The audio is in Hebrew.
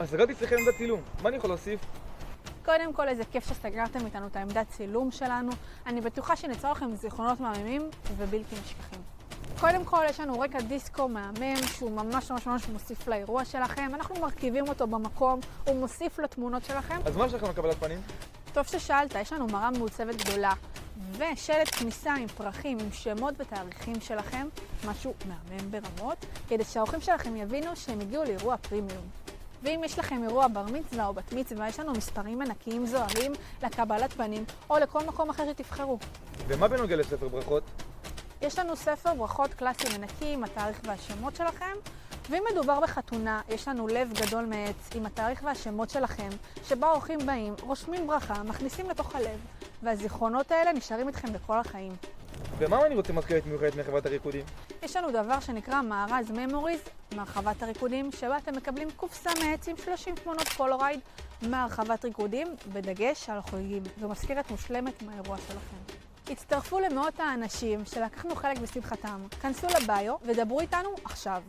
אז סגרתי אצלכם עמדת צילום, מה אני יכול להוסיף? קודם כל, איזה כיף שסגרתם איתנו את העמדת צילום שלנו. אני בטוחה שניצור לכם זיכרונות מהממים ובלתי נשכחים. קודם כל, יש לנו רקע דיסקו מהמם, שהוא ממש מוסיף לאירוע שלכם. אנחנו מרכיבים אותו במקום, הוא מוסיף לתמונות שלכם. אז מה יש לכם לקבלת פנים? טוב ששאלת, יש לנו מראה מעוצבת גדולה, ושלט כניסה עם פרחים, עם שמות ותאריכים שלכם, משהו מהמם ברמות, כדי שהאורחים שלכם יבינו שהם הגיעו לאירוע פרימיום. ואם יש לכם אירוע בר מצווה או בת מצווה, יש לנו מספרים ענקיים זוהרים לקבלת פנים, או לכל מקום אחר שתבחרו. ומה בנוגע לספר ברכות? יש לנו ספר ברכות קלאסי ענקי עם התאריך והשמות שלכם, ואם מדובר בחתונה, יש לנו לב גדול מעץ עם התאריך והשמות שלכם, שבה האורחים באים, רושמים ברכה, מכניסים לתוך הלב, והזיכרונות האלה נשארים איתכם לכל החיים. ומה אני רוצה מזכרת מיוחדת מחברת הריקודים? יש לנו דבר שנקרא מארז ממוריז מהרחבת הריקודים, שבה אתם מקבלים קופסה מעץ עם 30 תמונות פולורייד מהרחבת ריקודים, בדגש על החוגגים. זו מזכרת מושלמת מהאירוע שלכם. הצטרפו למאות האנשים שלקחנו חלק בשמחתם. כנסו לביו ודברו איתנו עכשיו.